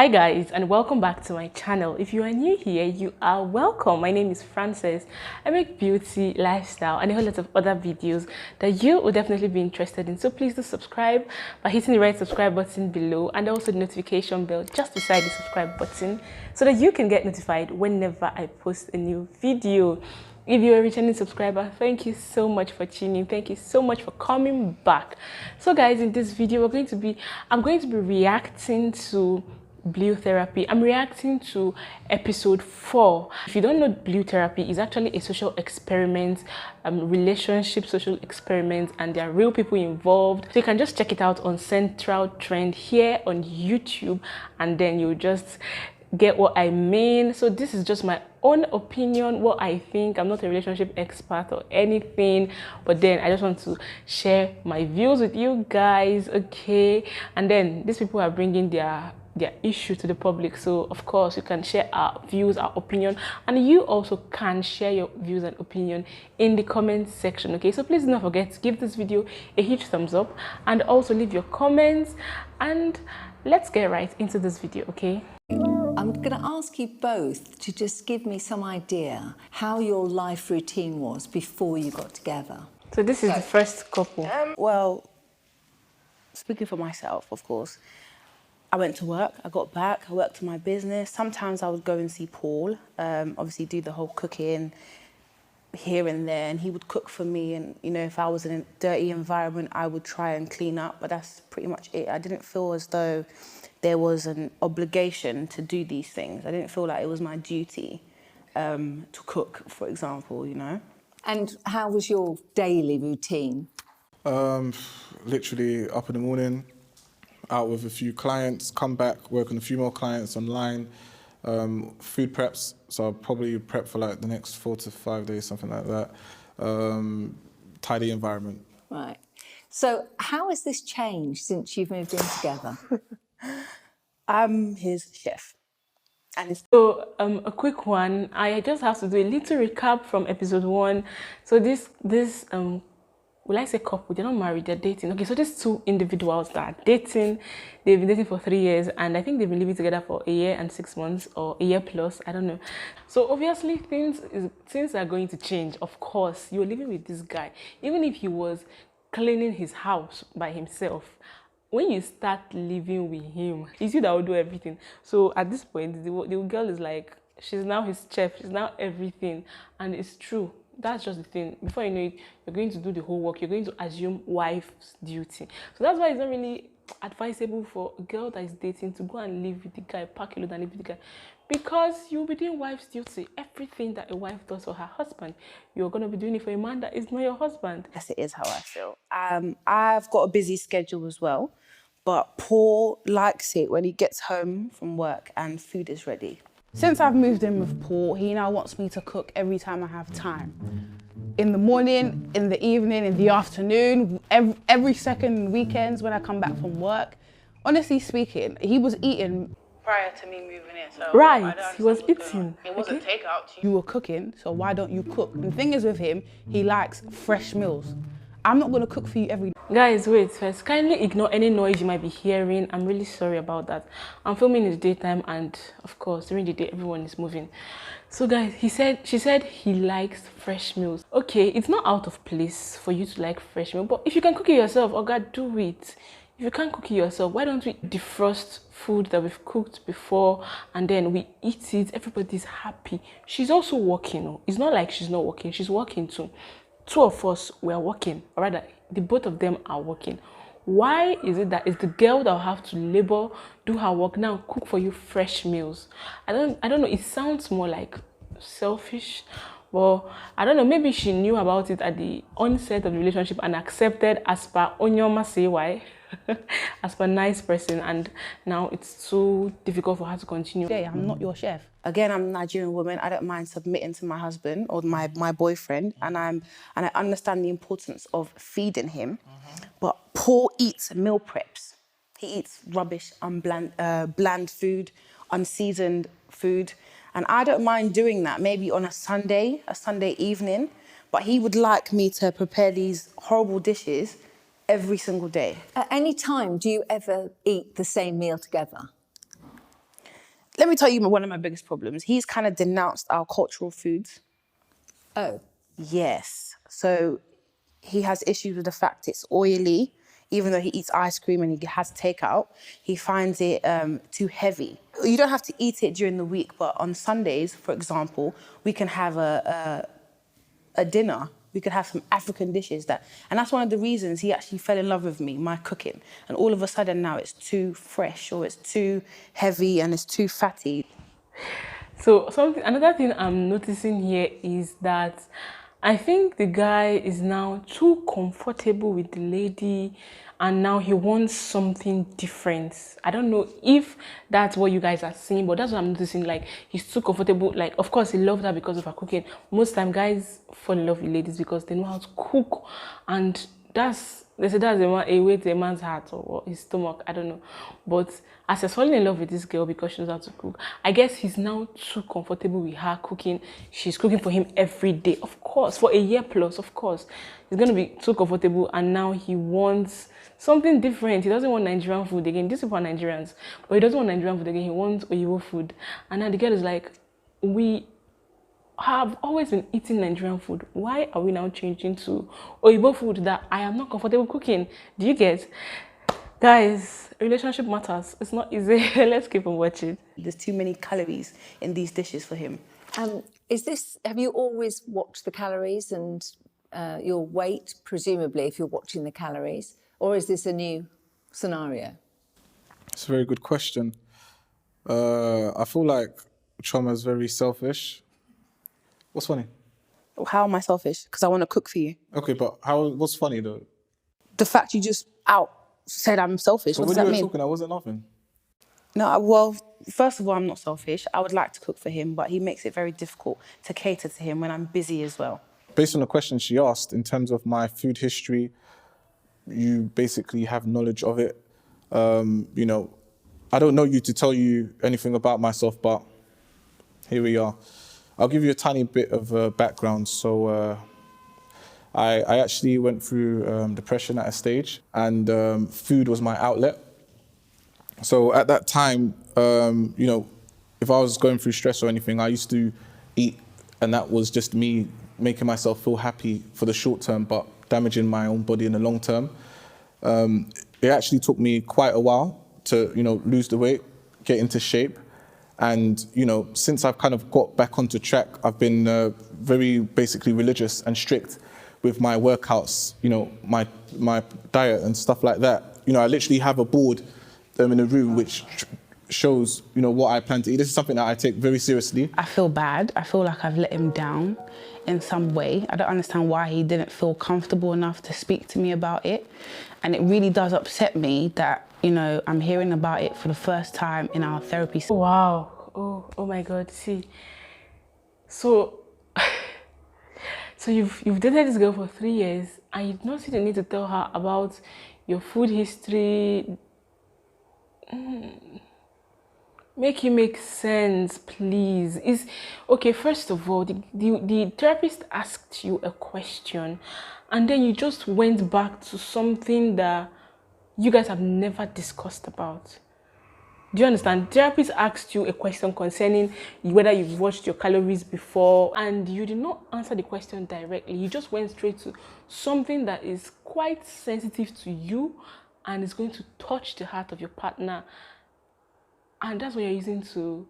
Hi guys, and welcome back to my channel. If you are new here, you are welcome. My name is Frances. I make beauty, lifestyle and a whole lot of other videos that you will definitely be interested in. So please do subscribe by hitting the red subscribe button below and also the notification bell just beside the subscribe button so that you can get notified whenever I post a new video. If you're a returning subscriber, thank you so much for tuning. Thank you so much for coming back. So guys, in this video I'm going to be reacting to Blue Therapy. I'm reacting to episode 4. If you don't know, Blue Therapy is actually a social experiment, relationship social experiment, and there are real people involved. So you can just check it out on Central Trend here on YouTube, and then you just get what I mean. So this is just my own opinion, what I think. I'm not a relationship expert or anything, but then I just want to share my views with you guys, okay? And then these people are bringing their issue to the public, so of course you can share our views, our opinion, and you also can share your views and opinion in the comment section, okay? So please do not forget to give this video a huge thumbs up and also leave your comments, and let's get right into this video, okay? I'm going to ask you both to just give me some idea how your life routine was before you got together. So this is the first couple. Well, speaking for myself, of course, I went to work, I got back, I worked on my business. Sometimes I would go and see Paul, obviously do the whole cooking here and there, and he would cook for me. And, you know, if I was in a dirty environment, I would try and clean up, but that's pretty much it. I didn't feel as though there was an obligation to do these things. I didn't feel like it was my duty to cook, for example, you know. And how was your daily routine? Literally up in the morning, out with a few clients, come back, work on a few more clients online, food preps, so I'll probably prep for like the next 4 to 5 days, something like that. Tidy environment. Right. So how has this changed since you've moved in together? I'm his chef. And it's So a quick one, I just have to do a little recap from episode 1. So this will I say couple, they're not married, they're dating. Okay, so these two individuals that are dating, they've been dating for 3 years, and I think they've been living together for a year and 6 months, or a year plus, I don't know. So obviously things are going to change. Of course, you're living with this guy. Even if he was cleaning his house by himself, when you start living with him, it's you that will do everything. So at this point, the girl is like, she's now his chef, she's now everything, and it's true. That's just the thing. Before you know it, you're going to do the whole work. You're going to assume wife's duty. So that's why it's not really advisable for a girl that is dating to go and live with the guy, pack a load and live with the guy, because you'll be doing wife's duty. Everything that a wife does for her husband, you're going to be doing it for a man that is not your husband. yes, it is how I feel. I've got a busy schedule as well, but Paul likes it when he gets home from work and food is ready. Since I've moved in with Paul, he now wants me to cook every time I have time. In the morning, in the evening, in the afternoon, every second weekends when I come back from work. Honestly speaking, he was eating prior to me moving in. So Right, he was eating. It wasn't takeout. You were cooking, so why don't you cook? And the thing is with him, he likes fresh meals. I'm not going to cook for you every day. Guys, wait first. Kindly ignore any noise you might be hearing. I'm really sorry about that. I'm filming in the daytime, and of course during the day everyone is moving. So guys, she said he likes fresh meals. Okay, it's not out of place for you to like fresh meal, but if you can cook it yourself, oh God, do it. If you can't cook it yourself, why don't we defrost food that we've cooked before and then we eat it? Everybody's happy. She's also working. It's not like she's not working. She's working too. Two of us were working, or rather, the both of them are working. Why is it that it's the girl that will have to labor, do her work now, cook for you fresh meals? I don't know. It sounds more like selfish, but I don't know. Maybe she knew about it at the onset of the relationship and accepted as per Onyoma say why, as per nice person, and now it's too difficult for her to continue. Hey, I'm not your chef. Again, I'm a Nigerian woman. I don't mind submitting to my husband or my boyfriend, and I understand the importance of feeding him. But Paul eats meal preps. He eats rubbish, bland food, unseasoned food, and I don't mind doing that. Maybe on a Sunday evening, but he would like me to prepare these horrible dishes every single day. At any time, do you ever eat the same meal together? let me tell you one of my biggest problems. He's kind of denounced our cultural foods. Oh, Yes. So he has issues with the fact it's oily. Even though he eats ice cream and he has takeout, he finds it too heavy. You don't have to eat it during the week, but on Sundays, for example, we can have a dinner. We could have some African dishes and that's one of the reasons he actually fell in love with me, my cooking. And all of a sudden now it's too fresh or it's too heavy and it's too fatty. So another thing I'm noticing here is that I think the guy is now too comfortable with the lady and now he wants something different. I don't know if that's what you guys are seeing, but that's what I'm noticing. Like, he's too comfortable. Like, of course, he loved her because of her cooking. Most time, guys fall in love with ladies because they know how to cook, and they say that's a way to a man's heart or his stomach. I don't know, but as he's falling in love with this girl because she knows how to cook, I guess he's now too comfortable with her cooking. She's cooking for him every day, of course, for a year plus. Of course, he's gonna be too comfortable, and now he wants something different. He doesn't want Nigerian food again. These people are Nigerians, but he doesn't want Nigerian food again. He wants Oyibo food, and now the girl is like, we have always been eating Nigerian food. Why are we now changing to Oyibo food that I am not comfortable cooking? Do you get? Guys, relationship matters. It's not easy. Let's keep on watching. There's too many calories in these dishes for him. have you always watched the calories and your weight, presumably, if you're watching the calories? Or is this a new scenario? It's a very good question. I feel like Chioma is very selfish. What's funny? How am I selfish? Because I want to cook for you. Okay, but what's funny though? The fact you just said I'm selfish. So what when does you that were mean? talking, I wasn't nothing. No, well, first of all, I'm not selfish. I would like to cook for him, but he makes it very difficult to cater to him when I'm busy as well. Based on the question she asked, in terms of my food history, you basically have knowledge of it. You know, I don't know you to tell you anything about myself, but here we are. I'll give you a tiny bit of background. So I actually went through depression at a stage, and food was my outlet. So at that time, you know, if I was going through stress or anything, I used to eat, and that was just me making myself feel happy for the short term, but damaging my own body in the long term. It actually took me quite a while to, you know, lose the weight, get into shape. And, you know, since I've kind of got back onto track, I've been very basically religious and strict with my workouts, you know, my diet and stuff like that. You know, I literally have a board in a room which shows, you know, what I plan to eat. This is something that I take very seriously. I feel bad. I feel like I've let him down in some way. I don't understand why he didn't feel comfortable enough to speak to me about it. And it really does upset me that, you know, I'm hearing about it for the first time in our therapy. Wow. Oh my God. See, so you've dated this girl for 3 years and you don't see the need to tell her about your food history. Make it make sense, please. Is okay. First of all, the therapist asked you a question, and then you just went back to something that you guys have never discussed about. Do you understand? Therapist asked you a question concerning whether you've watched your calories before, and you did not answer the question directly. You just went straight to something that is quite sensitive to you and is going to touch the heart of your partner. And that's what you're using to,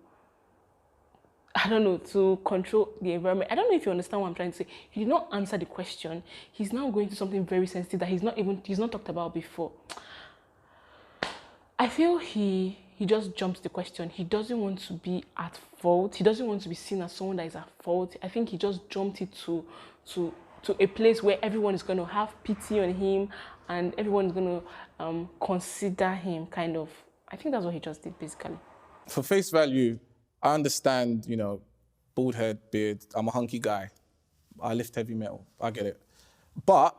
I don't know, to control the environment. I don't know if you understand what I'm trying to say. He did not answer the question. He's now going to something very sensitive that he's not talked about before. I feel he just jumps the question. He doesn't want to be at fault. He doesn't want to be seen as someone that is at fault. I think he just jumped it to a place where everyone is going to have pity on him and everyone is going to consider him, kind of. I think that's what he just did, basically. For face value, I understand, you know, bald head, beard, I'm a hunky guy. I lift heavy metal, I get it. But,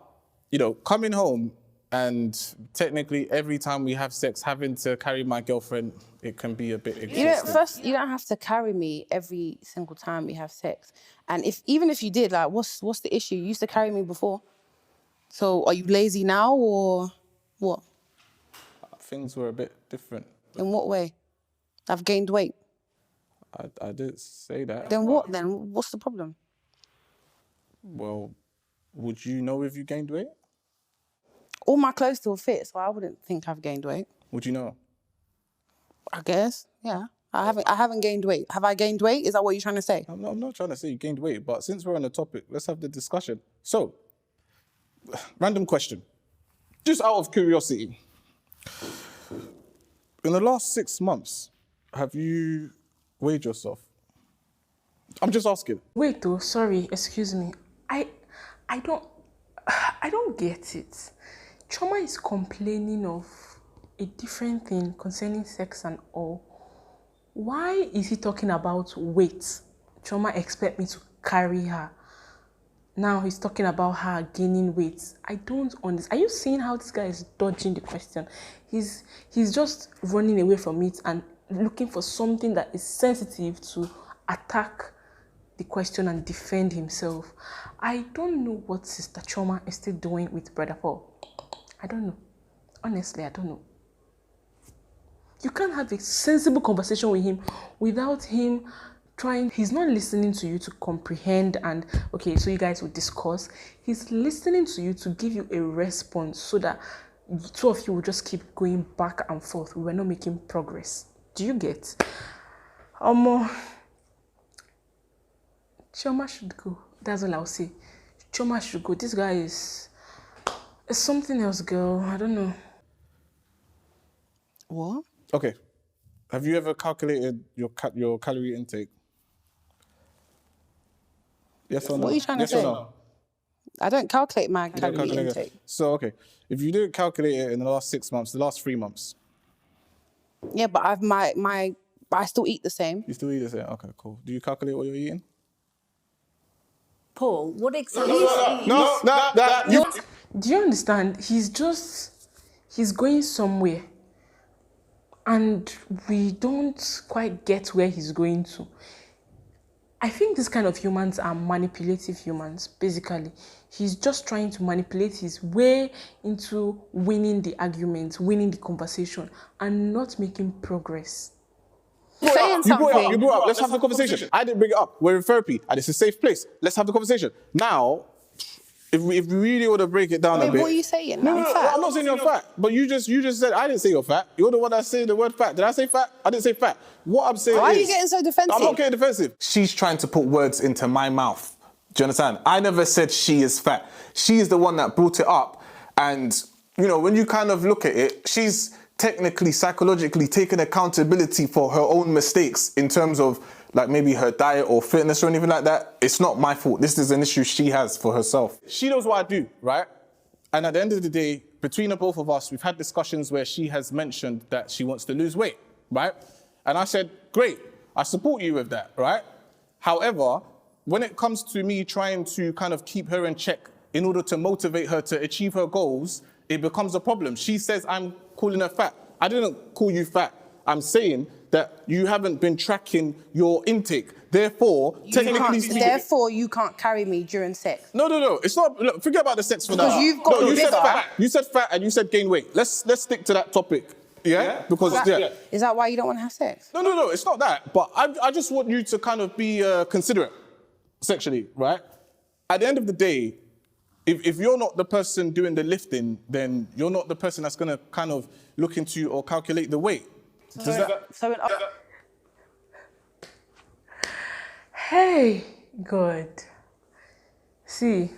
you know, coming home and technically every time we have sex, having to carry my girlfriend, it can be a bit exhausting. You know, first, you don't have to carry me every single time we have sex. And even if you did, like, what's the issue? You used to carry me before. So are you lazy now or what? Things were a bit different. In what way? I've gained weight. I didn't say that. Then what then? What's the problem? Well, would you know if you gained weight? All my clothes still fit, so I wouldn't think I've gained weight. Would you know? I guess, yeah. I haven't gained weight. Have I gained weight? Is that what you're trying to say? I'm not trying to say you gained weight, but since we're on the topic, let's have the discussion. So, random question. Just out of curiosity. In the last 6 months, have you weighed yourself? I'm just asking. Wait though, sorry, excuse me. I don't get it. Chioma is complaining of a different thing concerning sex and all. Why is he talking about weight? Chioma expect me to carry her. Now he's talking about her gaining weight. I don't understand. Are you seeing how this guy is dodging the question? He's just running away from it and looking for something that is sensitive to attack the question and defend himself. I don't know what Sister Chioma is still doing with Brother Paul. I don't know. Honestly, I don't know. You can't have a sensible conversation with him without him trying. He's not listening to you to comprehend and, okay, so you guys will discuss. He's listening to you to give you a response so that two of you will just keep going back and forth. We were not making progress. Do you get? Chioma should go. That's all I'll say. Chioma should go. This guy is something else, girl. I don't know. What? Okay. Have you ever calculated your calorie intake? Yes or no? What are you trying to say? Yes or no? I don't calculate my You don't calorie calculate it. intake. So, okay. If you didn't calculate it in the last 6 months, the last 3 months, Yeah, but I still eat the same. you still eat the same? Okay, cool. Do you calculate what you're eating? Paul, what exactly? Do you understand? He's going somewhere. And we don't quite get where he's going to. I think this kind of humans are manipulative humans, basically. He's just trying to manipulate his way into winning the argument, winning the conversation, and not making progress. Saying You brought something. it up. Let's have the conversation. I didn't bring it up. We're in therapy, and it's a safe place. Let's have the conversation. Now, if we really want to break it down a bit. What are you saying? No, I'm fat. I'm not saying you're fat. But you just said I didn't say you're fat. You're the one that said the word fat. Did I say fat? I didn't say fat. What I'm saying is... Why are you getting so defensive? I'm not getting defensive. She's trying to put words into my mouth. Do you understand? I never said she is fat. She's the one that brought it up. And, you know, when you kind of look at it, she's technically, psychologically taking accountability for her own mistakes in terms of like maybe her diet or fitness or anything like that. It's not my fault. This is an issue she has for herself. She knows what I do, right? And at the end of the day, between the both of us, we've had discussions where she has mentioned that she wants to lose weight, right? And I said, great, I support you with that, right? However, when it comes to me trying to kind of keep her in check in order to motivate her to achieve her goals, it becomes a problem. She says I'm calling her fat. I didn't call you fat. I'm saying that you haven't been tracking your intake. Therefore, technically speaking... Therefore, you can't carry me during sex. No. It's not... Look, forget about the sex for now. Because you've got you said liver. fat. You said fat and you said gain weight. Let's stick to that topic. Yeah? Because... Is that why you don't want to have sex? No. It's not that. But I just want you to kind of be considerate sexually, right? At the end of the day, if you're not the person doing the lifting, then you're not the person that's going to kind of look into or calculate the weight. Hey, God. See,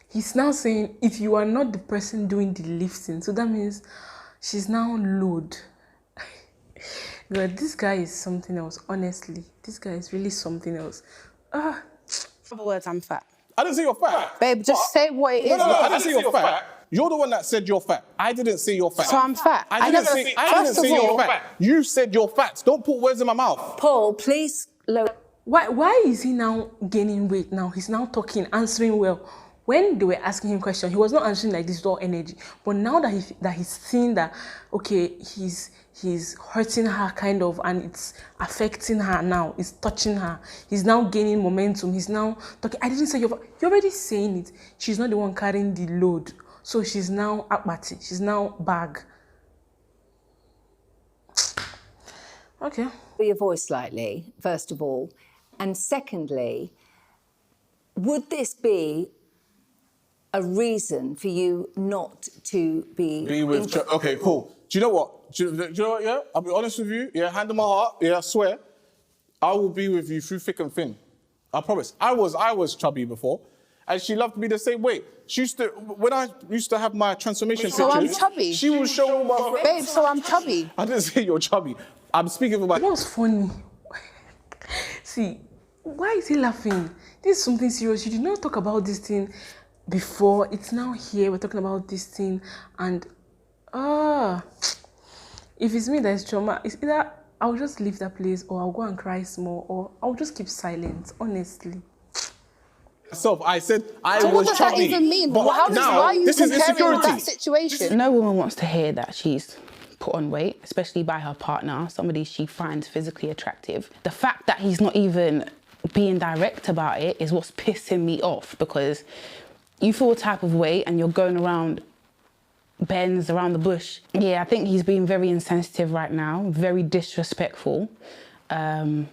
he's now saying if you are not the person doing the lifting, so that means she's now load. God, this guy is something else, honestly. This guy is really something else. In other words, I'm fat. I didn't say you're fat. Babe, just say what it is. No, I didn't say you're fat. You're the one that said you're fat. I didn't say you're fat. So I'm fat. I didn't say you're fat. You said you're fat. Don't put words in my mouth. Paul, please lower. Why is he now gaining weight now? He's now talking, answering well. When they were asking him questions, he was not answering like this with all energy. But now that he's seen that, okay, he's hurting her kind of, and it's affecting her now, it's touching her. He's now gaining momentum. He's now talking. I didn't say you're already saying it. She's not the one carrying the load. So she's now akbati. She's now bag. Okay. Your voice slightly, first of all. And secondly, would this be a reason for you not to be with... Okay, cool. Do you know what? Do you know what, yeah? I'll be honest with you. Yeah, hand on my heart. Yeah, I swear. I will be with you through thick and thin. I promise. I was chubby before, and she loved me the same way. She used to, when I used to have my transformation So I'm pictures, chubby? she would show all my friends. Babe, so I'm chubby. I didn't say you're chubby. I'm speaking for my... What's funny? See, why is he laughing? This is something serious. You did not talk about this thing before. It's now here. We're talking about this thing. And, if it's me that is trauma, it's either I'll just leave that place or I'll go and cry small or I'll just keep silent, honestly. I said I So was what does chubby. that even mean? But Why are you this is comparing insecurity. that situation? No woman wants to hear that she's put on weight, especially by her partner, somebody she finds physically attractive. The fact that he's not even being direct about it is what's pissing me off, because you feel a type of way and you're going around bends around the bush. Yeah, I think he's being very insensitive right now, very disrespectful. And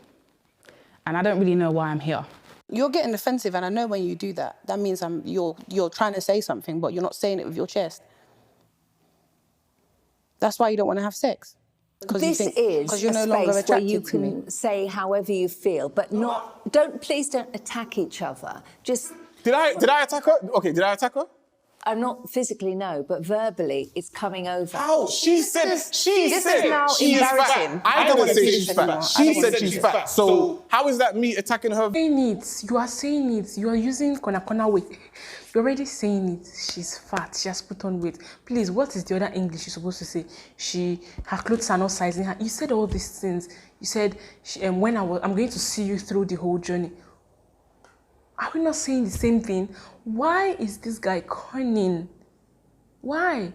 I don't really know why I'm here. You're getting offensive, and I know when you do that, that means you're trying to say something, but you're not saying it with your chest. That's why you don't want to have sex. This is you're a no longer space where you attracted to me. can say however you feel, but not. Please don't attack each other. Just. Did I attack her? Okay, did I attack her? I'm not physically, no, but verbally, it's coming over. How? She said This she is said now she's embarrassing. fat. I don't wanna didn't say do she's this fat. anymore. She said she's fat. So how is that me attacking her? Saying it, you are saying it, you are using corner weight. You're already saying it. She's fat, she has put on weight. Please, what is the other English you're supposed to say? Her clothes are not sizing her. You said all these things. You said, I'm going to see you through the whole journey. Are we not saying the same thing? Why is this guy cunning? Why?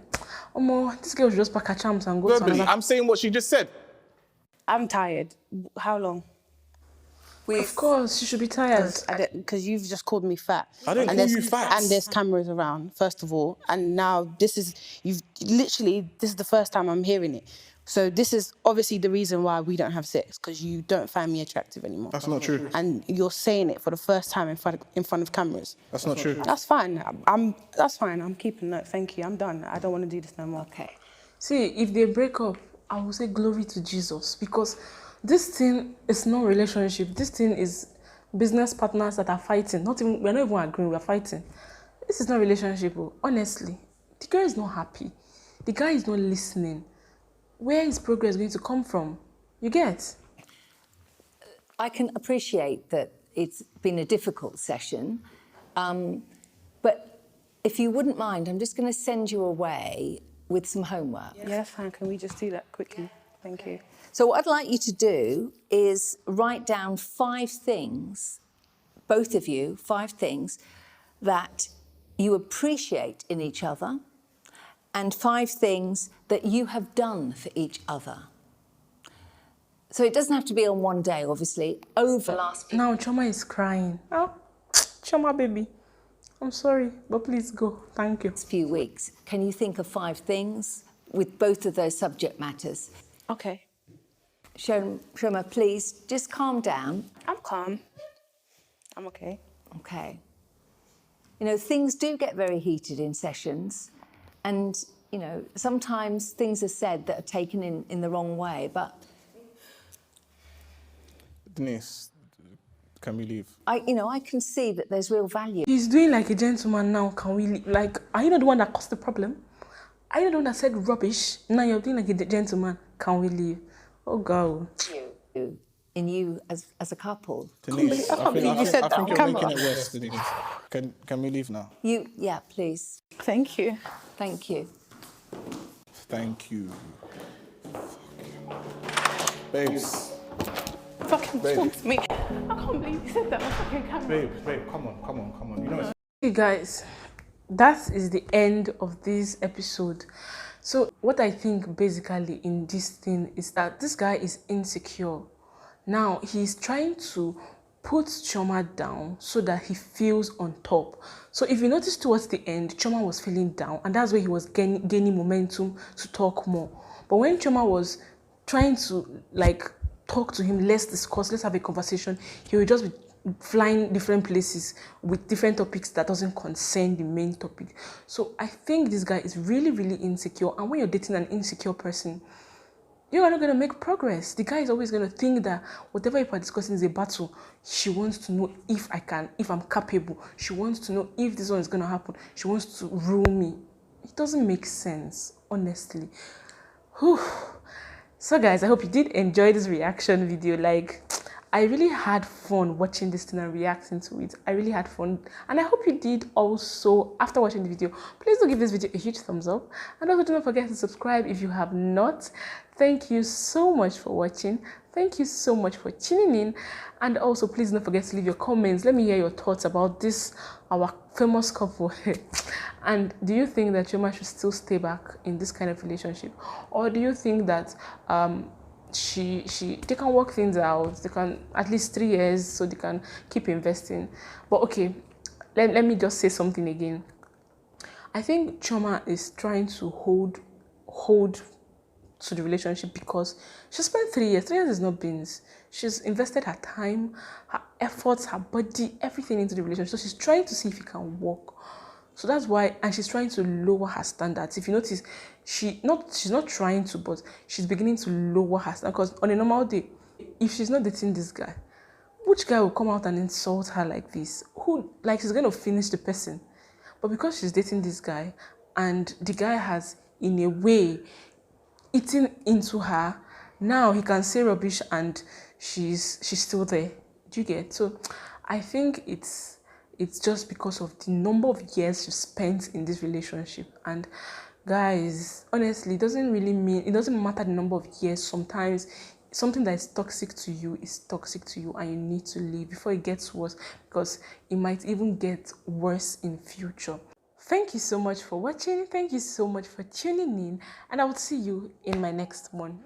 This girl should just pack her charms and go to Verbally, another... I'm saying what she just said. I'm tired. How long? Of course, she should be tired. Because you've just called me fat. I didn't call you fat. And there's cameras around, first of all. And now this is the first time I'm hearing it. So this is obviously the reason why we don't have sex, because you don't find me attractive anymore. That's not true. And you're saying it for the first time in front of cameras. That's not true. That's fine. That's fine. I'm keeping note. Thank you. I'm done. I don't want to do this no more. Okay. See, if they break up, I will say glory to Jesus, because this thing is not relationship. This thing is business partners that are fighting. We're not even agreeing, we're fighting. This is not relationship. Honestly, the girl is not happy. The guy is not listening. Where is progress going to come from? You get? I can appreciate that it's been a difficult session, but if you wouldn't mind, I'm just going to send you away with some homework. Yeah, that's fine. Can we just do that quickly? Thank you. So what I'd like you to do is write down 5 things, both of you, 5 things that you appreciate in each other, and 5 things that you have done for each other. So it doesn't have to be on one day, obviously, over the last few... Now Choma is crying. Oh, Choma baby, I'm sorry, but please go. Thank you. few weeks. Can you think of 5 things with both of those subject matters? Okay. Shoma, please, just calm down. I'm calm. I'm okay. Okay. You know, things do get very heated in sessions, and, you know, sometimes things are said that are taken in the wrong way, but... Denise, can we leave? I can see that there's real value. He's doing like a gentleman now. Can we, like, are you not the one that caused the problem? Are you not the one that said rubbish? Now you're doing like a gentleman. Can we leave? Oh, God. In you as a couple. Denise, I think you're camera. making it worse, Denise. Can we leave now? Yeah, please. Thank you. Thank you. Thank you. Babes. Fucking Babe. talk to me. I can't believe you said that on fucking camera. Babe, come on. You know it's... Hey guys, that is the end of this episode. So what I think basically in this thing is that this guy is insecure. Now he's trying to put Choma down so that he feels on top. So if you notice towards the end, Choma was feeling down, and that's where he was gaining momentum to talk more. But when Choma was trying to like talk to him, let's discuss, let's have a conversation, he will just be flying different places with different topics that doesn't concern the main topic. So I think this guy is really, really insecure. And when you're dating an insecure person, you are not going to make progress. The guy is always going to think that whatever you are discussing is a battle. She wants to know if I'm capable. She wants to know if this one is going to happen. She wants to rule me. It doesn't make sense, honestly. Whew. So guys, I hope you did enjoy this reaction video. Like, I really had fun watching this thing and reacting to it. I really had fun, and I hope you did also. After watching the video, please do give this video a huge thumbs up, and also do not forget to subscribe if you have not. Thank you so much for watching. Thank you so much for tuning in, and also please don't forget to leave your comments. Let me hear your thoughts about this, our famous couple. And do you think that Chioma should still stay back in this kind of relationship, or do you think that they can work things out? They can at least 3 years, so they can keep investing. But okay, let me just say something again. I think Chioma is trying to hold to the relationship because she spent 3 years. 3 years is not beans. She's invested her time, her efforts, her body, everything into the relationship. So she's trying to see if it can work. So that's why, and she's trying to lower her standards. If you notice, she's not trying to, but she's beginning to lower her standards. Because on a normal day, if she's not dating this guy, which guy will come out and insult her like this? She's going to finish the person. But because she's dating this guy, and the guy has, in a way, eaten into her, now he can say rubbish and she's still there. Do you get? So I think it's just because of the number of years she spent in this relationship. And guys, honestly, it doesn't matter the number of years. Sometimes something that is toxic to you is toxic to you, and you need to leave before it gets worse, because it might even get worse in future. Thank you so much for watching. Thank you so much for tuning in, and I will see you in my next one.